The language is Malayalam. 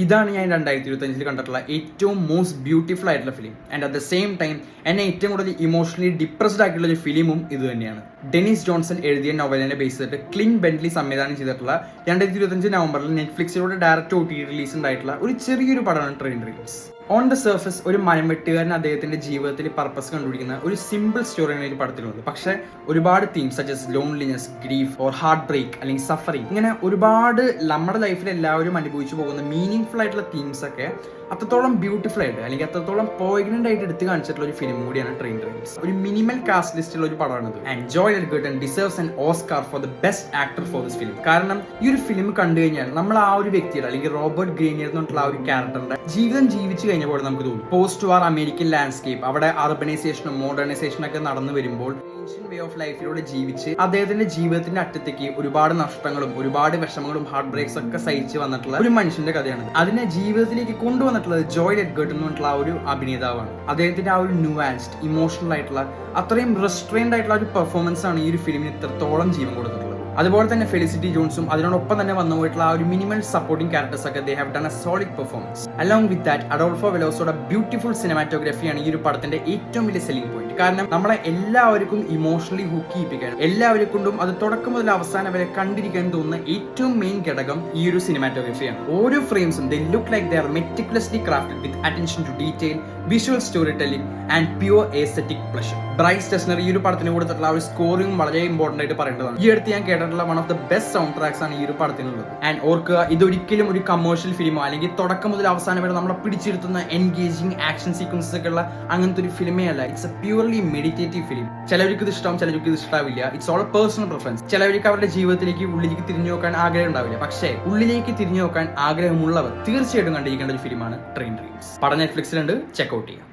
ഇതാണ് ഞാൻ 2025 കണ്ടിട്ടുള്ള ഏറ്റവും മോസ്റ്റ് ബ്യൂട്ടിഫുൾ ആയിട്ടുള്ള film. And at the same time എന്നെ ഏറ്റവും കൂടുതൽ ഇമോഷണലി ഡിപ്രസ്ഡ് ആയിട്ടുള്ള ഒരു ഫിലിമും ഇത് തന്നെയാണ്. ഡെനിസ് ജോൺസൺ എഴുതിയ നോവലിനെ ബേസ് ചെയ്തിട്ട് ക്ലിൻ ബെന്റ്ലി സംവിധാനം ചെയ്തിട്ടുള്ള 2025 നവംബറിൽ നെറ്റ്ഫ്ലിക്സിലൂടെ ഡയറക്റ്റ് OTT റിലീസ് ഉണ്ടായിട്ടുള്ള ഒരു ചെറിയൊരു പടമാണ് train dreams. On the surface ഒരു മരംവെട്ടുകാരൻ അദ്ദേഹത്തിന്റെ ജീവിതത്തിൽ പർപ്പസ് കണ്ടുപിടിക്കുന്ന ഒരു സിമ്പിൾ സ്റ്റോറിയാണ് ഈ പടത്തിലുള്ളത്. പക്ഷേ ഒരുപാട് themes such loneliness, grief or heartbreak അല്ലെങ്കിൽ സഫറിങ്, ഇങ്ങനെ ഒരുപാട് നമ്മുടെ ലൈഫിൽ എല്ലാവരും അനുഭവിച്ചു പോകുന്ന മീനിങ് ഫുൾ ആയിട്ടുള്ള തീംസ് ഒക്കെ അത്രത്തോളം ബ്യൂട്ടിഫുൾ ആയിട്ട് അല്ലെങ്കിൽ അത്രത്തോളം പോയിഗ്നന്റ് ആയിട്ട് എടുത്ത് കാണിച്ചിട്ടുള്ള ഒരു ഫിലിം കൂടിയാണ് ട്രെയിൻ ഡ്രീംസ്. ഒരു മിനിമൽ കാസ്റ്റ് ലിസ്റ്റുള്ള ഒരു പടമാണത്. And Joy Edgerton deserves an Oscar for the best actor for this film. കാരണം ഈ ഒരു ഫിലിം കണ്ടു കഴിഞ്ഞാൽ നമ്മൾ ആ ഒരു വ്യക്തിയുടെ അല്ലെങ്കിൽ റോബർട്ട് ഗ്രീനിയർ എന്നുള്ള ആ ഒരു ക്യാരക്ടറിന്റെ ജീവിതം ജീവിച്ചു കഴിഞ്ഞ പോലെ നമുക്ക് തോന്നും. പോസ്റ്റ് വാർ അമേരിക്കൻ ലാൻഡ്സ്കേപ്പ്, അവിടെ അർബനൈസേഷനും മോഡേണൈസേഷനും ഒക്കെ നടന്നു വരുമ്പോൾ വേ ഓഫ് ലൈഫിലൂടെ ജീവിച്ച് അദ്ദേഹത്തിന്റെ ജീവിതത്തിന്റെ അറ്റത്തേക്ക് ഒരുപാട് നഷ്ടങ്ങളും ഒരുപാട് വിഷമങ്ങളും ഹാർട്ട് ബ്രേക്സ് ഒക്കെ സഹിച്ച് വന്നിട്ടുള്ള ഒരു മനുഷ്യന്റെ കഥയാണ്. അതിനെ ജീവിതത്തിലേക്ക് കൊണ്ടുവന്നിട്ടുള്ളത് ജോയ് എഡ്ഗർട്ടൺ എന്നുള്ള ആ ഒരു അഭിനേതാവാണ്. അദ്ദേഹത്തിന്റെ ആ ഒരു ന്യൂവാൻസ്ഡ് ഇമോഷണൽ ആയിട്ടുള്ള അത്രയും റെസ്ട്രെയിൻഡ് ആയിട്ടുള്ള ഒരു പെർഫോമൻസ് ആണ് ഈ ഒരു ഫിലിമിന് ഇത്രത്തോളം ജീവൻ കൊടുത്തിട്ടുള്ളത്. അതുപോലെ തന്നെ ഫെലിസിറ്റി ജോൺസും അതിനോടൊപ്പം തന്നെ വന്നു പോയിട്ടുള്ള ആ ഒരു മിനിമൽ സപ്പോർട്ടിംഗ് ക്യാരക്ടേഴ്സ് ഒക്കെ they have done a solid performance. Along with that Adolfo വെലോസോയുടെ ബ്യൂട്ടിഫുൾ സിനിമാറ്റോഗ്രാഫിയാണ് ഈ ഒരു പടത്തിന്റെ ഏറ്റവും വലിയ സെല്ലിംഗ് പോയിന്റ്. കാരണം നമ്മളെ എല്ലാവർക്കും ഇമോഷണലി ഹുക്ക് ചെയ്യിപ്പിക്കാൻ, എല്ലാവരെ കൊണ്ടും അത് തുടക്കം മുതൽ അവസാനം വരെ കണ്ടിരിക്കാൻ തോന്നുന്ന ഏറ്റവും മെയിൻ ഘടകം ഈ ഒരു സിനിമാറ്റോഗ്രഫിയാണ്. ഓരോ ഫ്രെയിംസും they look like they are meticulously crafted with attention to detail, visual storytelling and pure aesthetic pleasure. Bryce Dessner ഈ ഒരു പടത്തിന് കൊടുത്തിട്ടുള്ള ആ ഒരു സ്കോറിംഗ് വളരെ ഇമ്പോർട്ടന്റ് ആയിട്ട് പറയേണ്ടതാണ്. ഈ അടുത്ത് ഞാൻ കേട്ടിട്ടുള്ള one of the best sound tracks ആണ് ഈ ഒരു പടത്തിനുള്ളത്. ആൻഡ് ഓർക്കുക, ഇതൊരിക്കലും ഒരു കമേഴ്ഷ്യൽ ഫിലിമോ അല്ലെങ്കിൽ തുടക്കം മുതൽ അവസാനം വരെ നമ്മളെ പിടിച്ചിരുത്തുന്ന എൻഗേജിങ് ആക്ഷൻ സീക്വൻസസ് ഒക്കെ ഉള്ള അങ്ങനത്തെ ഒരു ഫിലിമേ അല്ല. It's a purely meditative film. ചിലവർക്ക് ഇത് ഇഷ്ടം, ചിലവർക്ക് ഇത് ഇഷ്ടാവില്ല. It's all a personal preference. ചിലവർക്ക് അവരുടെ ജീവിതത്തിലേക്ക് ഉള്ളിലേക്ക് തിരിഞ്ഞു നോക്കാൻ ആഗ്രഹം ഉണ്ടാവില്ല. പക്ഷേ ഉള്ളിലേക്ക് തിരിഞ്ഞു നോക്കാൻ ആഗ്രഹമുള്ളവർ തീർച്ചയായിട്ടും കണ്ടിരിക്കേണ്ട ഒരു ഫിലിമാണ് ട്രെയിൻ ഡ്രീംസ്. പടം നെറ്റ്ഫ്ലിക്സിലുണ്ട്, ചെക്കൗട്ട് ചെയ്യാം.